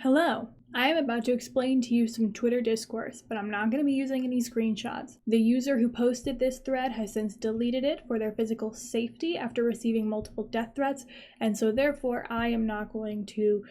Hello. I am about to explain to you some Twitter discourse, but I'm not going to be using any screenshots. The user who posted this thread has since deleted it for their physical safety after receiving multiple death threats, and so therefore I am not going to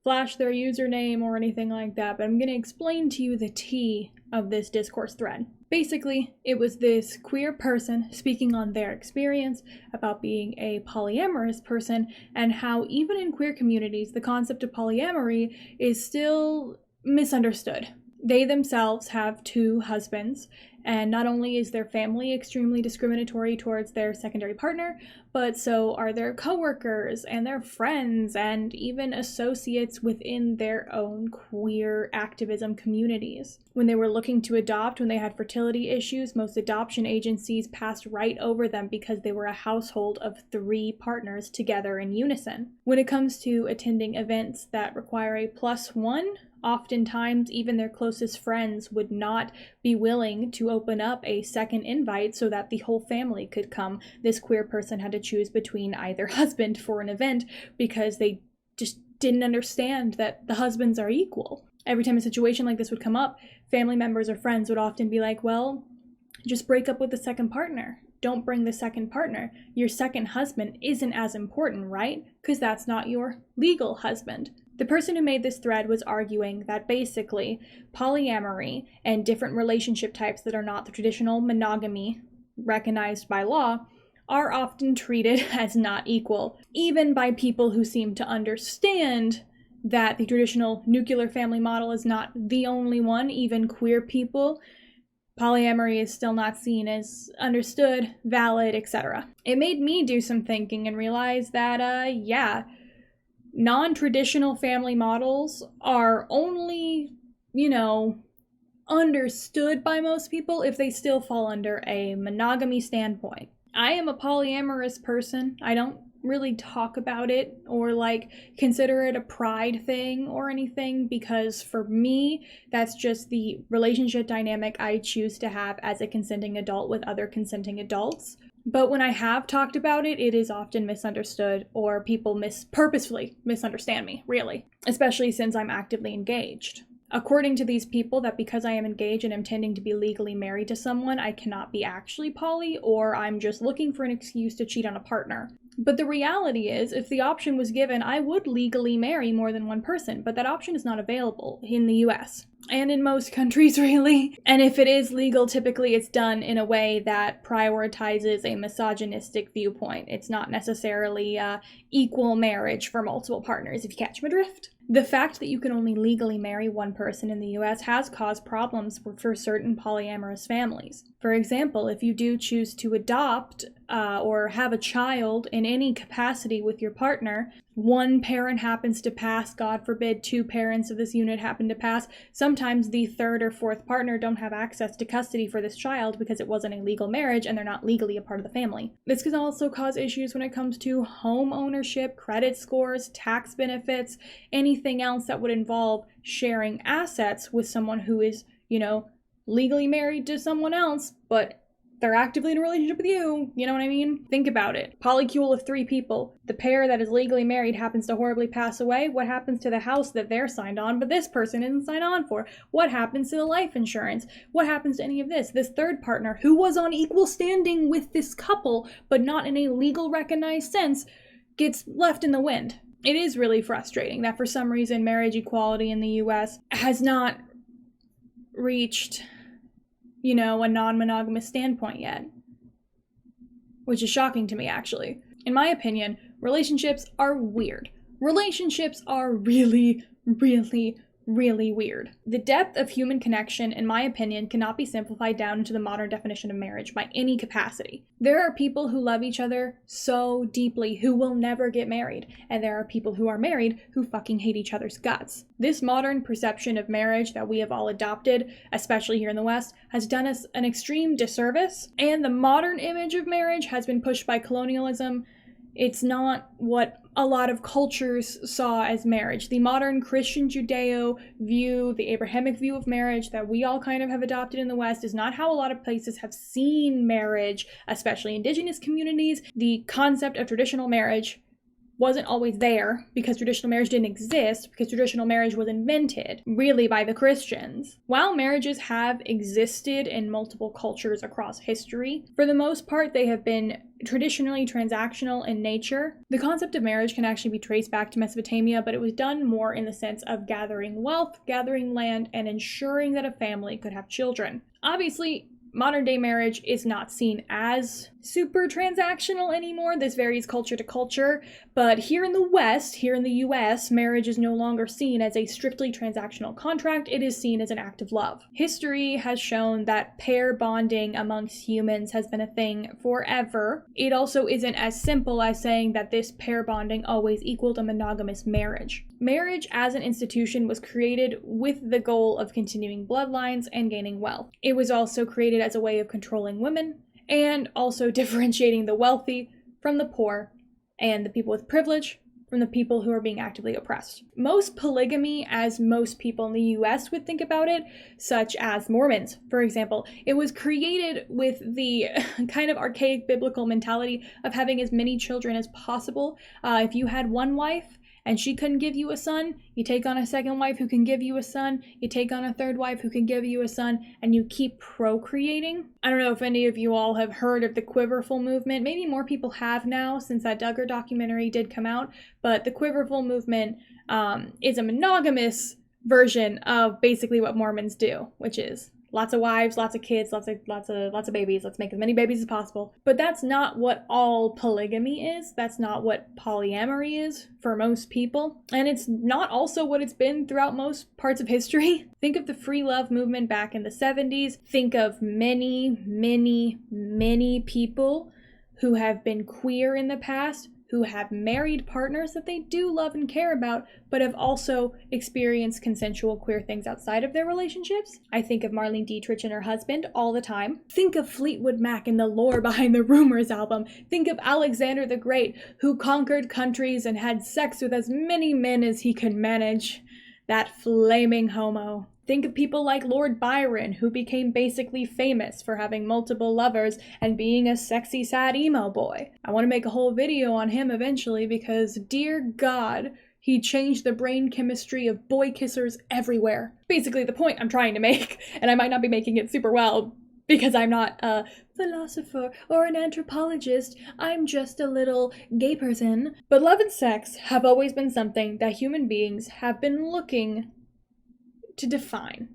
flash their username or anything like that, but I'm going to explain to you the tea of this discourse thread. Basically, it was this queer person speaking on their experience about being a polyamorous person and how even in queer communities, the concept of polyamory is still misunderstood. They themselves have two husbands, and not only is their family extremely discriminatory towards their secondary partner, but so are their coworkers and their friends and even associates within their own queer activism communities. When they were looking to adopt, when they had fertility issues, most adoption agencies passed right over them because they were a household of 3 partners together in unison. When it comes to attending events that require a +1, oftentimes, even their closest friends would not be willing to open up a second invite so that the whole family could come. This queer person had to choose between either husband for an event because they just didn't understand that the husbands are equal. Every time a situation like this would come up, family members or friends would often be like, well, just break up with the second partner. Don't bring the second partner. Your second husband isn't as important, right? Because that's not your legal husband. The person who made this thread was arguing that basically polyamory and different relationship types that are not the traditional monogamy recognized by law are often treated as not equal, even by people who seem to understand that the traditional nuclear family model is not the only one. Even queer people, polyamory is still not seen as understood, valid, etc. It made me do some thinking and realize that, non-traditional family models are only, understood by most people if they still fall under a monogamy standpoint. I am a polyamorous person. I don't really talk about it or consider it a pride thing or anything because for me, that's just the relationship dynamic I choose to have as a consenting adult with other consenting adults. But when I have talked about it, it is often misunderstood or people purposefully misunderstand me, really, especially since I'm actively engaged. According to these people, that because I am engaged and intending to be legally married to someone, I cannot be actually poly, or I'm just looking for an excuse to cheat on a partner. But the reality is, if the option was given, I would legally marry more than one person, but that option is not available in the US. And in most countries, really. And if it is legal, typically it's done in a way that prioritizes a misogynistic viewpoint. It's not necessarily equal marriage for multiple partners, if you catch my drift. The fact that you can only legally marry one person in the US has caused problems for certain polyamorous families. For example, if you do choose to adopt or have a child in any capacity with your partner, one parent happens to pass, God forbid 2 parents of this unit happen to pass, sometimes the 3rd or 4th partner don't have access to custody for this child because it wasn't a legal marriage and they're not legally a part of the family. This can also cause issues when it comes to home ownership, credit scores, tax benefits, anything else that would involve sharing assets with someone who is, legally married to someone else, but they're actively in a relationship with you, you know what I mean? Think about it. Polycule of 3 people. The pair that is legally married happens to horribly pass away. What happens to the house that they're signed on, but this person isn't signed on for? What happens to the life insurance? What happens to any of this? This third partner, who was on equal standing with this couple, but not in a legal recognized sense, gets left in the wind. It is really frustrating that for some reason marriage equality in the US has not reached a non-monogamous standpoint yet, which is shocking to me, actually. In my opinion, relationships are weird. Relationships are really, really, really weird. The depth of human connection, in my opinion, cannot be simplified down into the modern definition of marriage by any capacity. There are people who love each other so deeply who will never get married, and there are people who are married who fucking hate each other's guts. This modern perception of marriage that we have all adopted, especially here in the West, has done us an extreme disservice, and the modern image of marriage has been pushed by colonialism. It's not what a lot of cultures saw as marriage. The modern Christian Judeo view, the Abrahamic view of marriage that we all kind of have adopted in the West is not how a lot of places have seen marriage, especially indigenous communities. The concept of traditional marriage wasn't always there because traditional marriage didn't exist, because traditional marriage was invented really by the Christians. While marriages have existed in multiple cultures across history, for the most part they have been traditionally transactional in nature. The concept of marriage can actually be traced back to Mesopotamia, but it was done more in the sense of gathering wealth, gathering land, and ensuring that a family could have children. Obviously, modern day marriage is not seen as super transactional anymore. This varies culture to culture, but here in the West, here in the US, marriage is no longer seen as a strictly transactional contract. It is seen as an act of love. History has shown that pair bonding amongst humans has been a thing forever. It also isn't as simple as saying that this pair bonding always equaled a monogamous marriage. Marriage as an institution was created with the goal of continuing bloodlines and gaining wealth. It was also created as a way of controlling women and also differentiating the wealthy from the poor and the people with privilege from the people who are being actively oppressed. Most polygamy, as most people in the US would think about it, such as Mormons, for example, it was created with the kind of archaic biblical mentality of having as many children as possible. If you had one wife, and she couldn't give you a son, you take on a second wife who can give you a son, you take on a third wife who can give you a son, and you keep procreating. I don't know if any of you all have heard of the Quiverful movement. Maybe more people have now since that Duggar documentary did come out, but the Quiverful movement is a monogamous version of basically what Mormons do, which is lots of wives, lots of kids, lots of babies. Let's make as many babies as possible. But that's not what all polygamy is. That's not what polyamory is for most people. And it's not also what it's been throughout most parts of history. Think of the free love movement back in the 70s. Think of many, many, many people who have been queer in the past, who have married partners that they do love and care about, but have also experienced consensual queer things outside of their relationships. I think of Marlene Dietrich and her husband all the time. Think of Fleetwood Mac and the lore behind the Rumors album. Think of Alexander the Great, who conquered countries and had sex with as many men as he could manage. That flaming homo. Think of people like Lord Byron, who became basically famous for having multiple lovers and being a sexy, sad emo boy. I want to make a whole video on him eventually because, dear God, he changed the brain chemistry of boy kissers everywhere. Basically the point I'm trying to make, and I might not be making it super well because I'm not a philosopher or an anthropologist. I'm just a little gay person. But love and sex have always been something that human beings have been looking to define.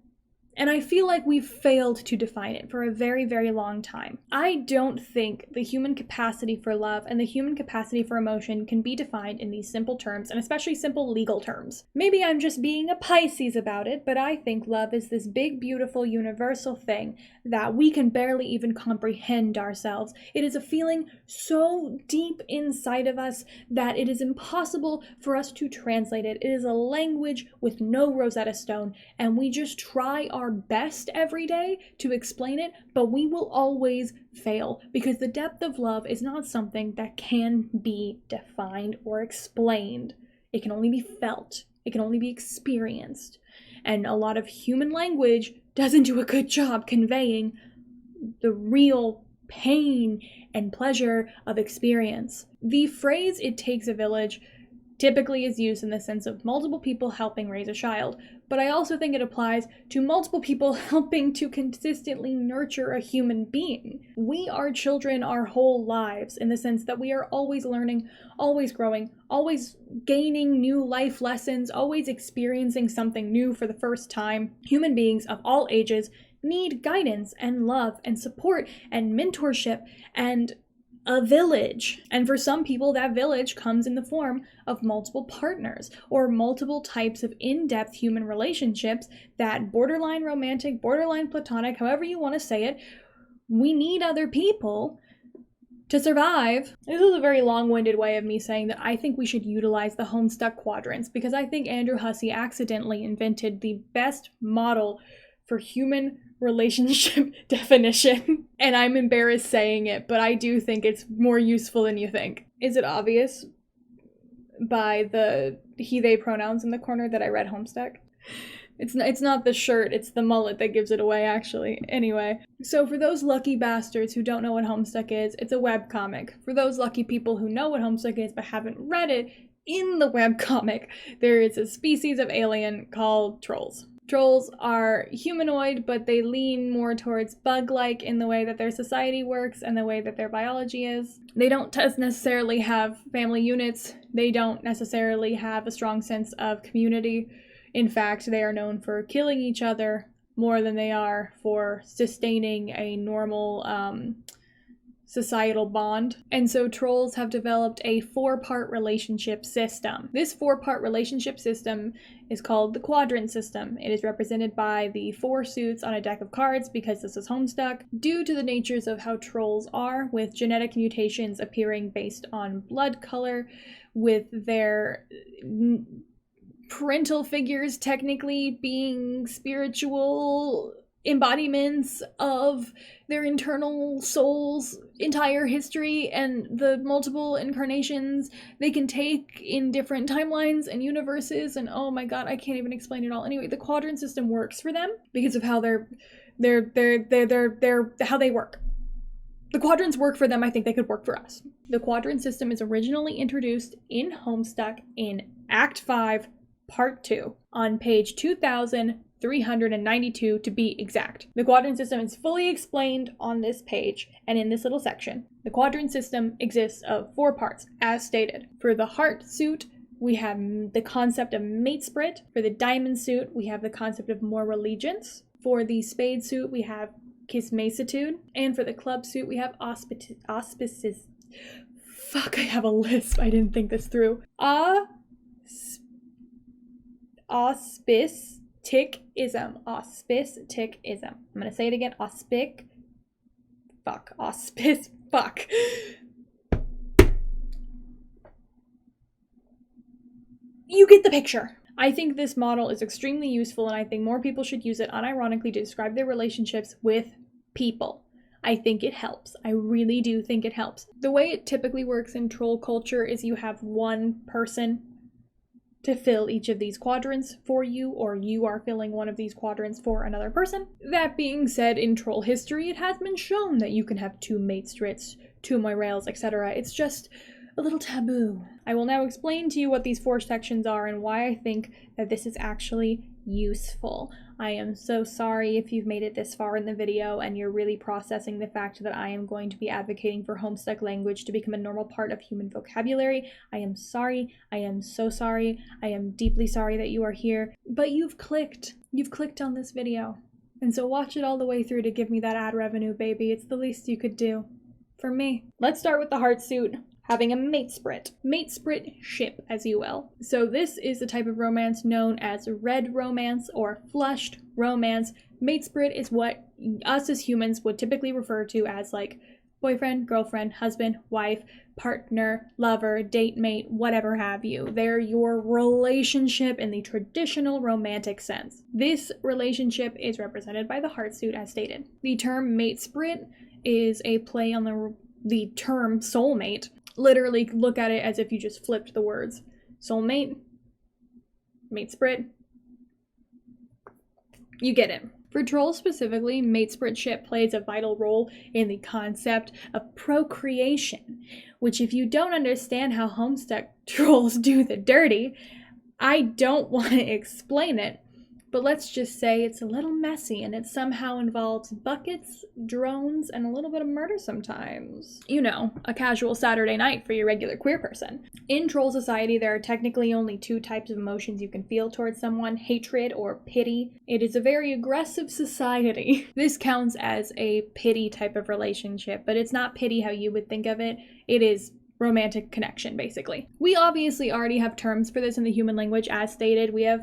And I feel like we've failed to define it for a very, very long time. I don't think the human capacity for love and the human capacity for emotion can be defined in these simple terms, and especially simple legal terms. Maybe I'm just being a Pisces about it, but I think love is this big, beautiful, universal thing that we can barely even comprehend ourselves. It is a feeling so deep inside of us that it is impossible for us to translate it. It is a language with no Rosetta Stone, and we just try our best every day to explain it, but we will always fail because the depth of love is not something that can be defined or explained. It can only be felt. It can only be experienced. And a lot of human language doesn't do a good job conveying the real pain and pleasure of experience. The phrase "it takes a village" typically is used in the sense of multiple people helping raise a child, but I also think it applies to multiple people helping to consistently nurture a human being. We are children our whole lives in the sense that we are always learning, always growing, always gaining new life lessons, always experiencing something new for the first time. Human beings of all ages need guidance and love and support and mentorship and a village. And for some people, that village comes in the form of multiple partners or multiple types of in-depth human relationships that borderline romantic, borderline platonic, however you want to say it, we need other people to survive. This is a very long-winded way of me saying that I think we should utilize the Homestuck quadrants because I think Andrew Hussey accidentally invented the best model for human relationship definition. And I'm embarrassed saying it, but I do think it's more useful than you think. Is it obvious? by the he, they pronouns in the corner that I read Homestuck. It's not the shirt, it's the mullet that gives it away, actually. Anyway, so for those lucky bastards who don't know what Homestuck is, it's a webcomic. For those lucky people who know what Homestuck is but haven't read it, in the webcomic, there is a species of alien called trolls. Trolls are humanoid, but they lean more towards bug-like in the way that their society works and the way that their biology is. They don't necessarily have family units. They don't necessarily have a strong sense of community. In fact, they are known for killing each other more than they are for sustaining a normal societal bond. And so trolls have developed a 4-part relationship system. This 4-part relationship system is called the Quadrant system. It is represented by the 4 suits on a deck of cards because this is Homestuck, due to the natures of how trolls are, with genetic mutations appearing based on blood color, with their parental figures technically being spiritual embodiments of their internal soul's entire history and the multiple incarnations they can take in different timelines and universes, and oh my god, I can't even explain it all. Anyway, the quadrant system works for them because of how they're how they work. The quadrants work for them. I think they could work for us. The quadrant system is originally introduced in Homestuck in Act 5, Part 2, on page 2392 to be exact. The quadrant system is fully explained on this page and in this little section. The quadrant system exists of 4 parts, as stated. For the heart suit, we have the concept of matesprit. For the diamond suit, we have the concept of moral allegiance. For the spade suit, we have kismacitude. And for the club suit, we have auspices. Fuck, I have a lisp. I didn't think this through. Auspisticism. Auspisticism. I'm gonna say it again. Auspice. Fuck. You get the picture. I think this model is extremely useful, and I think more people should use it unironically to describe their relationships with people. I think it helps. I really do think it helps. The way it typically works in troll culture is you have one person to fill each of these quadrants for you, or you are filling one of these quadrants for another person. That being said, in troll history, it has been shown that you can have 2 matestrits, 2 moirails, etc. It's just a little taboo. I will now explain to you what these 4 sections are and why I think that this is actually useful. I am so sorry if you've made it this far in the video and you're really processing the fact that I am going to be advocating for Homestuck language to become a normal part of human vocabulary. I am sorry. I am so sorry. I am deeply sorry that you are here, but you've clicked on this video. And so watch it all the way through to give me that ad revenue, baby. It's the least you could do for me. Let's start with the heart suit. Having a matesprit ship, as you will. So this is the type of romance known as red romance or flushed romance. Matesprit is what us as humans would typically refer to as like boyfriend, girlfriend, husband, wife, partner, lover, date mate, whatever have you. They're your relationship in the traditional romantic sense. This relationship is represented by the heart suit as stated. The term matesprit is a play on the term soulmate. Literally look at it as if you just flipped the words. Soulmate, matesprit. You get it. For trolls specifically, matespritship plays a vital role in the concept of procreation, which if you don't understand how Homestuck trolls do the dirty, I don't want to explain it, but let's just say it's a little messy and it somehow involves buckets, drones, and a little bit of murder sometimes. You know, a casual Saturday night for your regular queer person. In troll society, there are technically only 2 types of emotions you can feel towards someone, hatred or pity. It is a very aggressive society. This counts as a pity type of relationship, but it's not pity how you would think of it. It is romantic connection, basically. We obviously already have terms for this in the human language, as stated. We have,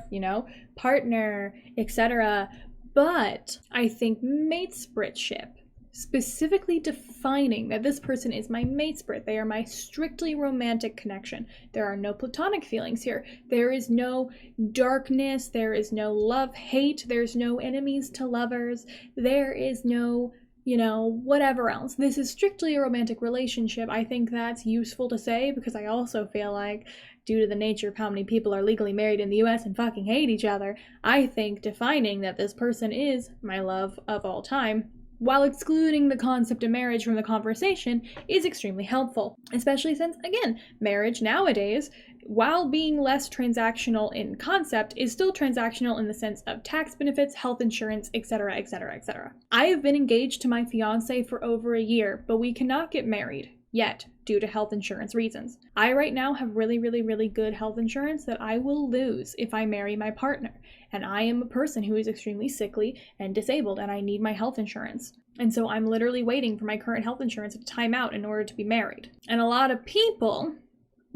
partner, etc. But I think matespritship, specifically defining that this person is my matesprit, they are my strictly romantic connection. There are no platonic feelings here. There is no darkness. There is no love-hate. There's no enemies to lovers. There is no whatever else. This is strictly a romantic relationship. I think that's useful to say because I also feel like due to the nature of how many people are legally married in the US and fucking hate each other, I think defining that this person is my love of all time, while excluding the concept of marriage from the conversation, is extremely helpful. Especially since, again, marriage nowadays, while being less transactional in concept, is still transactional in the sense of tax benefits, health insurance, etc., etc., etc. I have been engaged to my fiance for over a year, but we cannot get married yet due to health insurance reasons. I right now have really, really, really good health insurance that I will lose if I marry my partner. And I am a person who is extremely sickly and disabled, and I need my health insurance. And so I'm literally waiting for my current health insurance to time out in order to be married. And a lot of people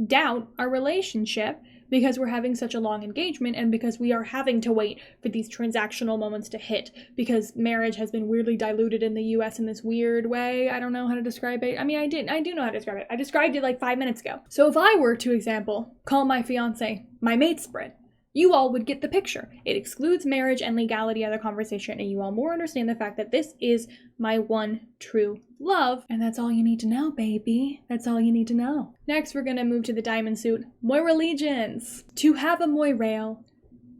doubt our relationship because we're having such a long engagement and because we are having to wait for these transactional moments to hit because marriage has been weirdly diluted in the US in this weird way. I don't know how to describe it. I mean, I do know how to describe it. I described it like 5 minutes ago. So if I were to, example, call my fiance my mate spread, you all would get the picture. It excludes marriage and legality out of the conversation, and you all more understand the fact that this is my one true love. And that's all you need to know, baby. That's all you need to know. Next, we're gonna move to the diamond suit. Moira allegiance. To have a Moirail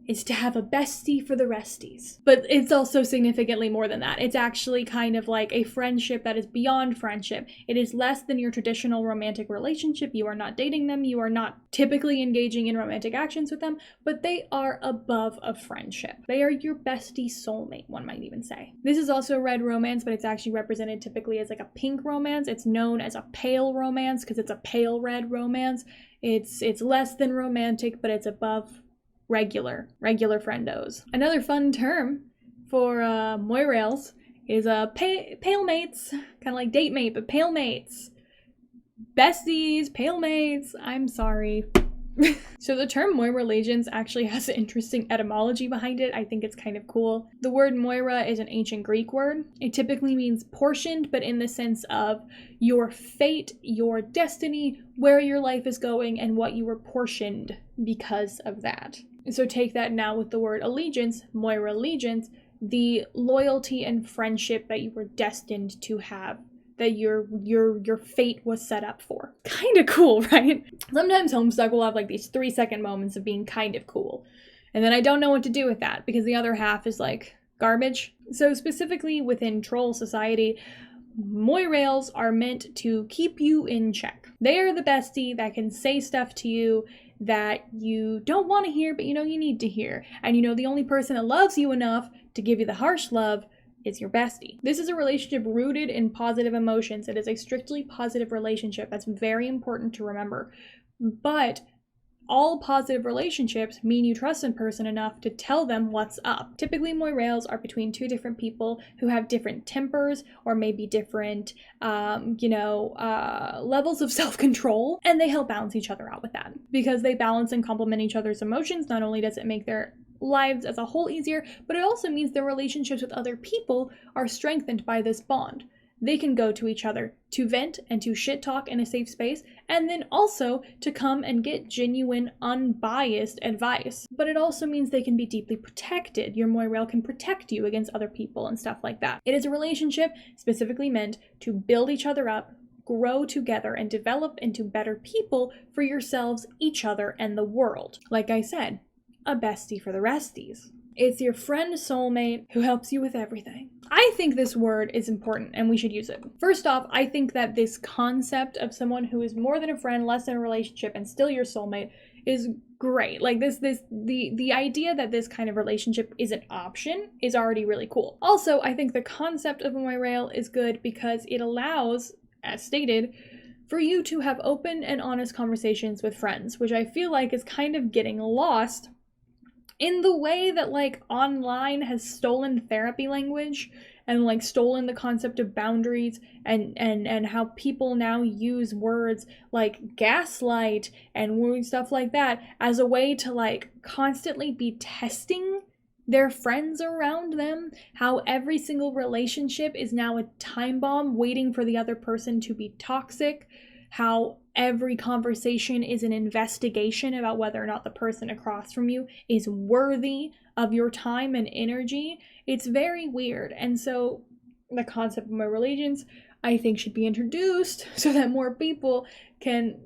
is to have a bestie for the resties. But it's also significantly more than that. It's actually kind of like a friendship that is beyond friendship. It is less than your traditional romantic relationship. You are not dating them. You are not typically engaging in romantic actions with them, but they are above a friendship. They are your bestie soulmate, one might even say. This is also a red romance, but it's actually represented typically as like a pink romance. It's known as a pale romance because it's a pale red romance. It's less than romantic, but it's above regular friendos. Another fun term for Moirails is pale mates, kind of like date mate, but pale mates. Besties, pale mates, I'm sorry. So the term Moira allegiance actually has an interesting etymology behind it. I think it's kind of cool. The word Moira is an ancient Greek word. It typically means portioned, but in the sense of your fate, your destiny, where your life is going, and what you were portioned because of that. So take that now with the word allegiance, Moira allegiance, the loyalty and friendship that you were destined to have, that your fate was set up for. Kind of cool, right? Sometimes Homestuck will have like these 3-second moments of being kind of cool. And then I don't know what to do with that because the other half is like garbage. So specifically within troll society, Moirails are meant to keep you in check. They are the bestie that can say stuff to you that you don't want to hear, but you know you need to hear. And you know the only person that loves you enough to give you the harsh love is your bestie. This is a relationship rooted in positive emotions. It is a strictly positive relationship. That's very important to remember. But all positive relationships mean you trust a person enough to tell them what's up. Typically, Moirails are between two different people who have different tempers or maybe different, levels of self-control, and they help balance each other out with that. Because they balance and complement each other's emotions, not only does it make their lives as a whole easier, but it also means their relationships with other people are strengthened by this bond. They can go to each other to vent and to shit talk in a safe space, and then also to come and get genuine, unbiased advice. But it also means they can be deeply protected. Your Moirail can protect you against other people and stuff like that. It is a relationship specifically meant to build each other up, grow together, and develop into better people for yourselves, each other, and the world. Like I said, a bestie for the resties. It's your friend soulmate who helps you with everything. I think this word is important and we should use it. First off, I think that this concept of someone who is more than a friend, less than a relationship, and still your soulmate is great. Like the idea that this kind of relationship is an option is already really cool. Also, I think the concept of a Moirail is good because it allows, as stated, for you to have open and honest conversations with friends, which I feel like is kind of getting lost in the way that like online has stolen therapy language and like stolen the concept of boundaries and how people now use words like gaslight and stuff like that as a way to like constantly be testing their friends around them, how every single relationship is now a time bomb waiting for the other person to be toxic, how every conversation is an investigation about whether or not the person across from you is worthy of your time and energy. It's very weird. And so the concept of Moira allegiance, I think, should be introduced so that more people can,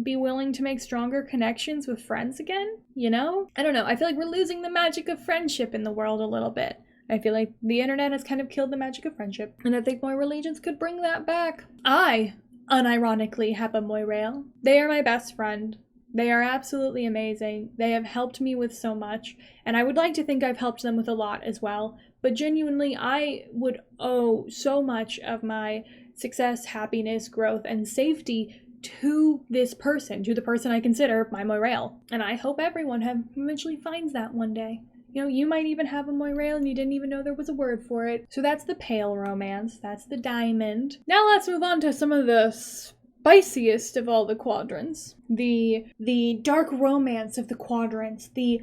be willing to make stronger connections with friends again, you know? I don't know, I feel like we're losing the magic of friendship in the world a little bit. I feel like the internet has kind of killed the magic of friendship, and I think more religions could bring that back. I, unironically, have a moirail. They are my best friend. They are absolutely amazing. They have helped me with so much, and I would like to think I've helped them with a lot as well, but genuinely, I would owe so much of my success, happiness, growth, and safety to this person, to the person I consider my moirail. And I hope everyone eventually finds that one day. You know, you might even have a moirail and you didn't even know there was a word for it. So that's the pale romance, that's the diamond. Now let's move on to some of the spiciest of all the quadrants. The dark romance of the quadrants, the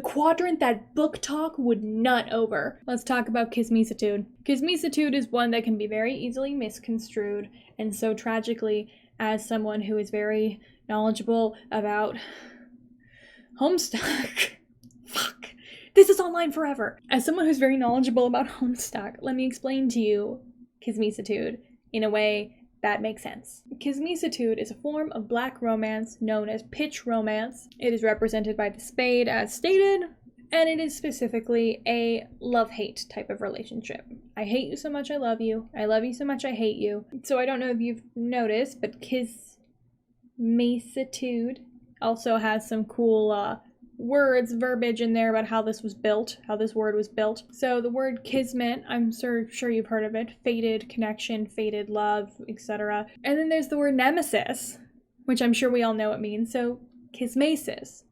quadrant that book talk would nut over. Let's talk about kismesitude. Kismesitude is one that can be very easily misconstrued, and so tragically, as someone who is very knowledgeable about Homestuck, fuck, this is online forever. As someone who's very knowledgeable about Homestuck, let me explain to you kismesitude in a way that makes sense. Kismesitude is a form of black romance known as pitch romance. It is represented by the spade as stated, and it is specifically a love-hate type of relationship. I hate you so much I love you you so much I hate you. So I don't know if you've noticed, but kismesitude also has some cool words, verbiage in there about how this was built, how this word was built. So the word kismet, I'm sure you've heard of it, fated connection, fated love, etc. And then there's the word nemesis, which I'm sure we all know what it means. So kismesis,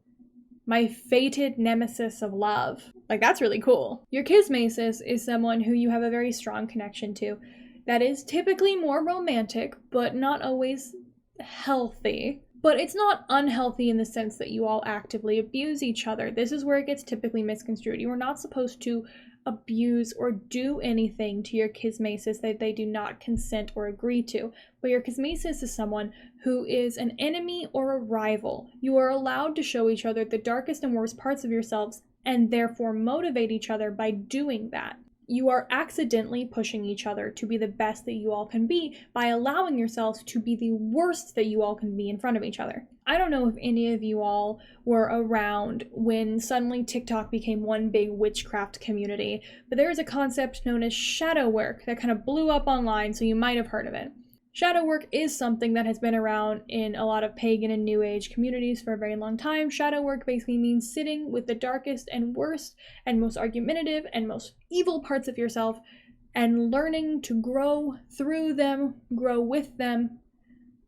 my fated nemesis of love. Like, that's really cool. Your kismesis is someone who you have a very strong connection to that is typically more romantic, but not always healthy. But it's not unhealthy in the sense that you all actively abuse each other. This is where it gets typically misconstrued. You are not supposed to abuse or do anything to your kismesis that they do not consent or agree to. But your kismesis is someone who is an enemy or a rival. You are allowed to show each other the darkest and worst parts of yourselves and therefore motivate each other by doing that. You are accidentally pushing each other to be the best that you all can be by allowing yourselves to be the worst that you all can be in front of each other. I don't know if any of you all were around when suddenly TikTok became one big witchcraft community, but there is a concept known as shadow work that kind of blew up online, so you might have heard of it. Shadow work is something that has been around in a lot of pagan and new age communities for a very long time. Shadow work basically means sitting with the darkest and worst and most argumentative and most evil parts of yourself and learning to grow through them, grow with them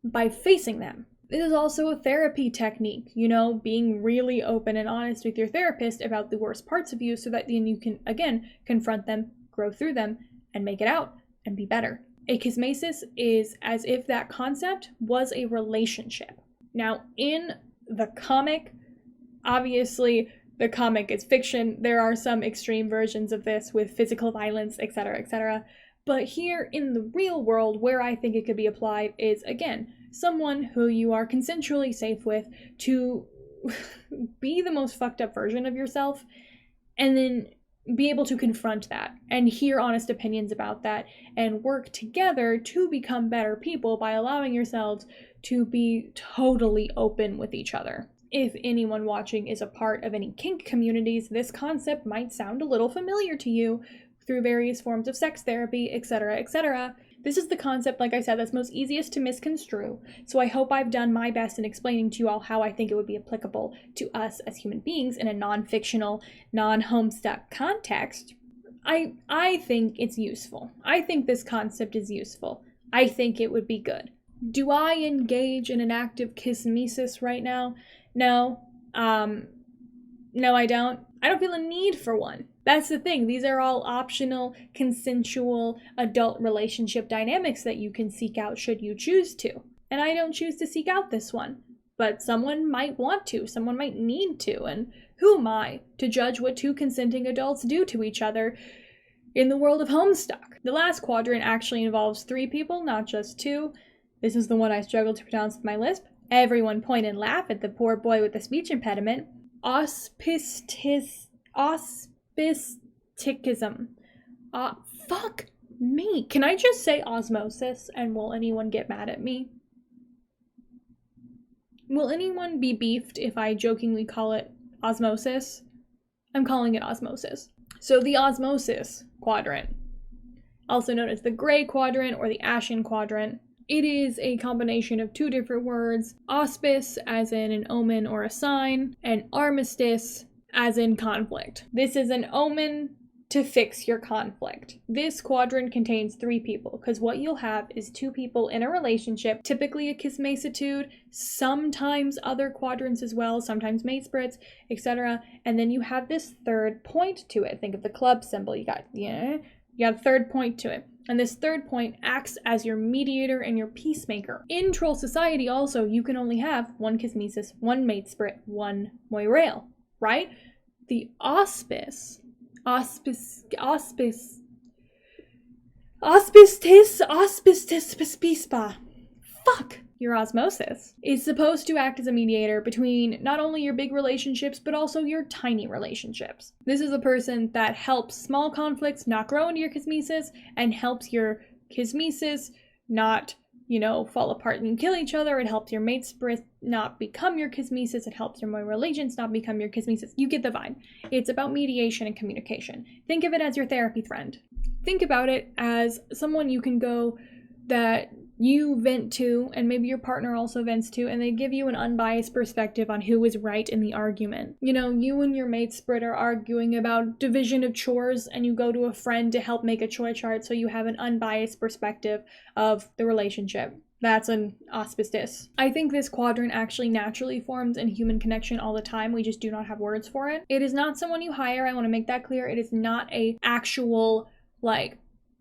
by facing them. This is also a therapy technique, you know, being really open and honest with your therapist about the worst parts of you so that then you can, again, confront them, grow through them, and make it out and be better. A kismesis is as if that concept was a relationship. Now, in the comic, obviously the comic is fiction. There are some extreme versions of this with physical violence, etc., etc. But here in the real world, where I think it could be applied is, again, someone who you are consensually safe with to be the most fucked up version of yourself and then be able to confront that and hear honest opinions about that and work together to become better people by allowing yourselves to be totally open with each other. If anyone watching is a part of any kink communities, this concept might sound a little familiar to you through various forms of sex therapy, etc., etc. This is the concept, like I said, that's most easiest to misconstrue, so I hope I've done my best in explaining to you all how I think it would be applicable to us as human beings in a non-fictional, non-Homestuck context. I think it's useful. I think this concept is useful. I think it would be good. Do I engage in an active kismesis right now? No. No, I don't. I don't feel a need for one. That's the thing. These are all optional, consensual, adult relationship dynamics that you can seek out should you choose to. And I don't choose to seek out this one. But someone might want to, someone might need to, and who am I to judge what two consenting adults do to each other in the world of Homestuck? The last quadrant actually involves 3 people, not just 2. This is the one I struggled to pronounce with my lisp. Everyone point and laugh at the poor boy with the speech impediment. Auspisticism. Fuck me. Can I just say osmosis and will anyone get mad at me? Will anyone be beefed if I jokingly call it osmosis? I'm calling it osmosis. So the osmosis quadrant, also known as the gray quadrant or the ashen quadrant, it is a combination of two different words, auspice as in an omen or a sign, and armistice as in conflict. This is an omen to fix your conflict. This quadrant contains 3 people, because what you'll have is 2 people in a relationship, typically a kismacitude, sometimes other quadrants as well, sometimes mate splits, etc. And then you have this third point to it. Think of the club symbol. You got a third point to it. And this third point acts as your mediator and your peacemaker. In troll society also, you can only have 1 kismesis, 1 mate split, 1 moirail, right? The auspice, your osmosis is supposed to act as a mediator between not only your big relationships, but also your tiny relationships. This is a person that helps small conflicts not grow into your kismesis and helps your kismesis not, fall apart and kill each other. It helps your mate split not become your kismesis. It helps your moira legions not become your kismesis. You get the vibe. It's about mediation and communication. Think of it as your therapy friend. Think about it as someone you can go that you vent to, and maybe your partner also vents to, and they give you an unbiased perspective on who is right in the argument. You and your mate split are arguing about division of chores, and you go to a friend to help make a chore chart so you have an unbiased perspective of the relationship. That's an auspice. I think this quadrant actually naturally forms in human connection all the time. We just do not have words for it. It is not someone you hire. I want to make that clear. It is not a actual,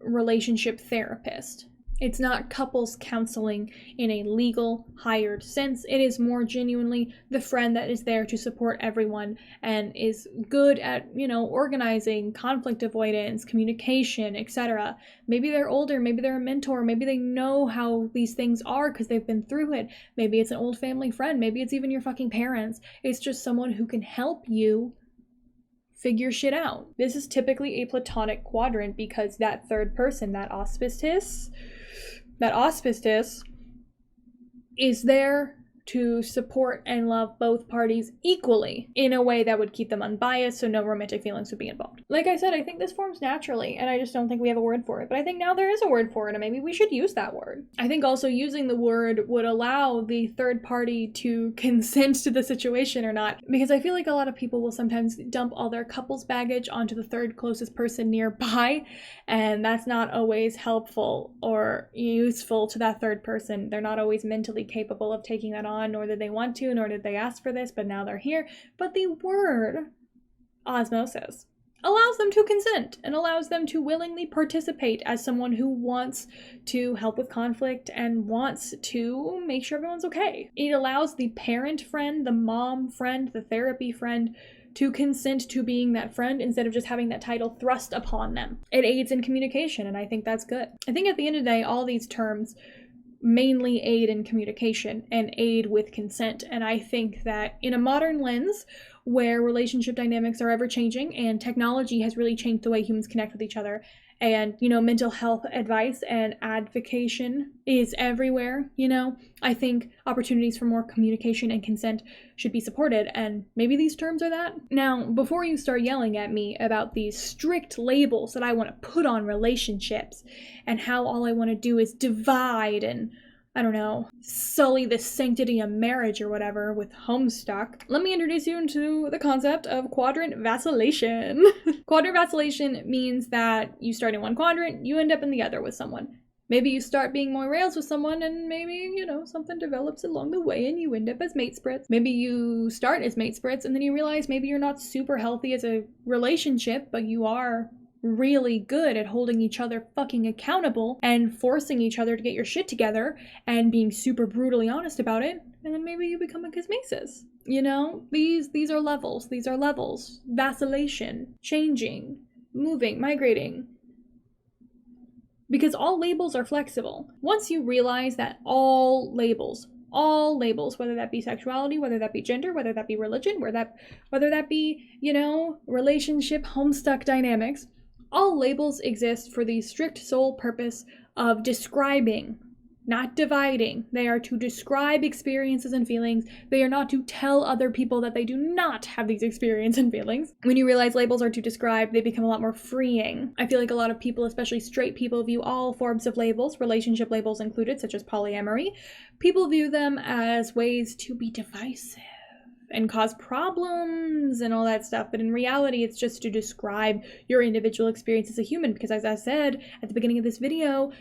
relationship therapist. It's not couples counseling in a legal, hired sense. It is more genuinely the friend that is there to support everyone and is good at, organizing, conflict avoidance, communication, etc. Maybe they're older, maybe they're a mentor, maybe they know how these things are because they've been through it. Maybe it's an old family friend, maybe it's even your fucking parents. It's just someone who can help you figure shit out. This is typically a platonic quadrant because that third person, that auspice is there to support and love both parties equally in a way that would keep them unbiased so no romantic feelings would be involved. Like I said, I think this forms naturally, and I just don't think we have a word for it. But I think now there is a word for it, and maybe we should use that word. I think also using the word would allow the third party to consent to the situation or not, because I feel like a lot of people will sometimes dump all their couples baggage onto the third closest person nearby, and that's not always helpful or useful to that third person. They're not always mentally capable of taking that on, nor did they want to, nor did they ask for this, but now they're here. But the word osmosis allows them to consent and allows them to willingly participate as someone who wants to help with conflict and wants to make sure everyone's okay. It allows the parent friend, the mom friend, the therapy friend to consent to being that friend instead of just having that title thrust upon them. It aids in communication, and I think that's good. I think at the end of the day, all these terms mainly aid in communication and aid with consent. And I think that in a modern lens where relationship dynamics are ever changing and technology has really changed the way humans connect with each other, and mental health advice and advocation is everywhere, I think opportunities for more communication and consent should be supported, and maybe these terms are that. Now, before you start yelling at me about these strict labels that I want to put on relationships and how all I want to do is divide and sully the sanctity of marriage or whatever with Homestuck, let me introduce you into the concept of quadrant vacillation. Quadrant vacillation means that you start in one quadrant, you end up in the other with someone. Maybe you start being more rails with someone and maybe, something develops along the way and you end up as mate splits. Maybe you start as mate splits and then you realize maybe you're not super healthy as a relationship, but you are really good at holding each other fucking accountable and forcing each other to get your shit together and being super brutally honest about it, and then maybe you become a kismesis. These are levels. Vacillation, changing, moving, migrating. Because all labels are flexible. Once you realize that all labels, whether that be sexuality, whether that be gender, whether that be religion, whether that be, relationship, Homestuck dynamics, all labels exist for the strict sole purpose of describing not dividing. They are to describe experiences and feelings. They are not to tell other people that they do not have these experiences and feelings. When you realize labels are to describe, they become a lot more freeing. I feel like a lot of people, especially straight people, view all forms of labels, relationship labels included, such as polyamory. People view them as ways to be divisive and cause problems and all that stuff. But in reality, it's just to describe your individual experience as a human. Because as I said at the beginning of this video,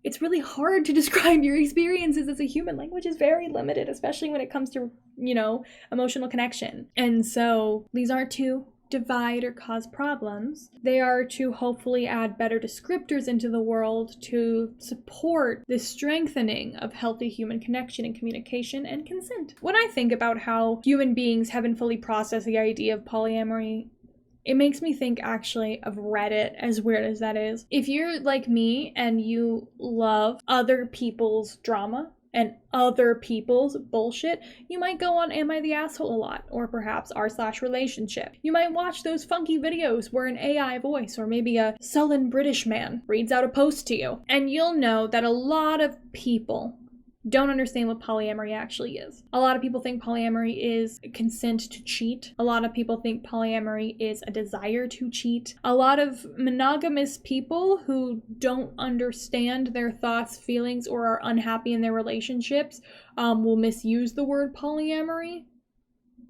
it's really hard to describe your experiences as a human. Language is very limited, especially when it comes to, emotional connection. And so these aren't to divide or cause problems. They are to hopefully add better descriptors into the world to support the strengthening of healthy human connection and communication and consent. When I think about how human beings haven't fully processed the idea of polyamory, it makes me think actually of Reddit, as weird as that is. If you're like me and you love other people's drama and other people's bullshit, you might go on Am I the Asshole a lot, or perhaps r/relationship. You might watch those funky videos where an AI voice or maybe a sullen British man reads out a post to you, and you'll know that a lot of people don't understand what polyamory actually is. A lot of people think polyamory is consent to cheat. A lot of people think polyamory is a desire to cheat. A lot of monogamous people who don't understand their thoughts, feelings, or are unhappy in their relationships will misuse the word polyamory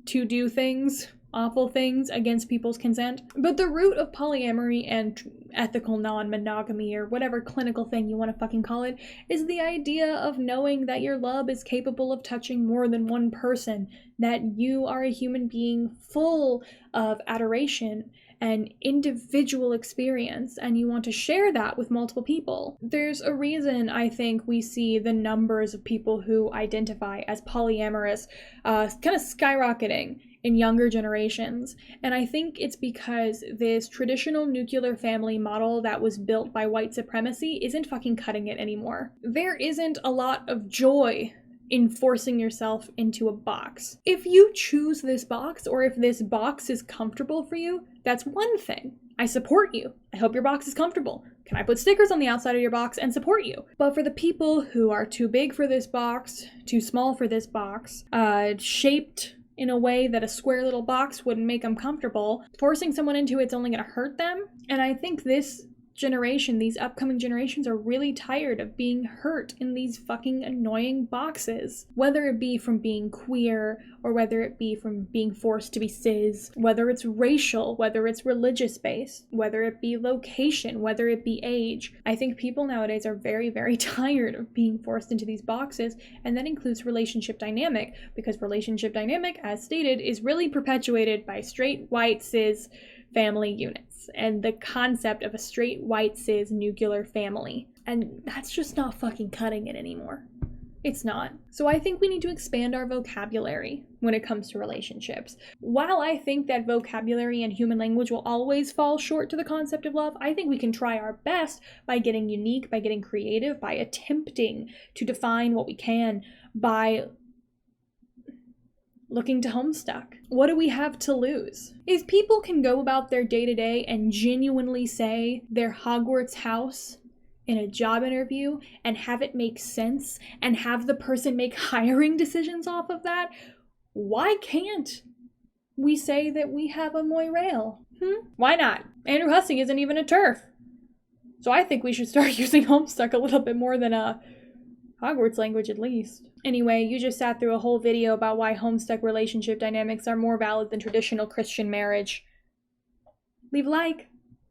to do things, awful things, against people's consent. But the root of polyamory and ethical non-monogamy, or whatever clinical thing you want to fucking call it, is the idea of knowing that your love is capable of touching more than one person, that you are a human being full of adoration and individual experience, and you want to share that with multiple people. There's a reason I think we see the numbers of people who identify as polyamorous kind of skyrocketing in younger generations. And I think it's because this traditional nuclear family model that was built by white supremacy isn't fucking cutting it anymore. There isn't a lot of joy in forcing yourself into a box. If you choose this box, or if this box is comfortable for you, that's one thing. I support you. I hope your box is comfortable. Can I put stickers on the outside of your box and support you? But for the people who are too big for this box, too small for this box, shaped in a way that a square little box wouldn't make them comfortable, forcing someone into it's only going to hurt them. And I think this generation, these upcoming generations, are really tired of being hurt in these fucking annoying boxes. Whether it be from being queer, or whether it be from being forced to be cis, whether it's racial, whether it's religious based, whether it be location, whether it be age. I think people nowadays are very, very tired of being forced into these boxes, and that includes relationship dynamic, because relationship dynamic, as stated, is really perpetuated by straight, white, cis family units and the concept of a straight, white, cis nuclear family. And that's just not fucking cutting it anymore. It's not. So I think we need to expand our vocabulary when it comes to relationships. While I think that vocabulary and human language will always fall short to the concept of love, I think we can try our best by getting unique, by getting creative, by attempting to define what we can, by looking to Homestuck. What do we have to lose? If people can go about their day-to-day and genuinely say their Hogwarts house in a job interview and have it make sense and have the person make hiring decisions off of that, why can't we say that we have a Moirail? Why not? Andrew Hussing isn't even a TERF. So I think we should start using Homestuck a little bit more than a Hogwarts language at least. Anyway, you just sat through a whole video about why Homestuck relationship dynamics are more valid than traditional Christian marriage. Leave a like.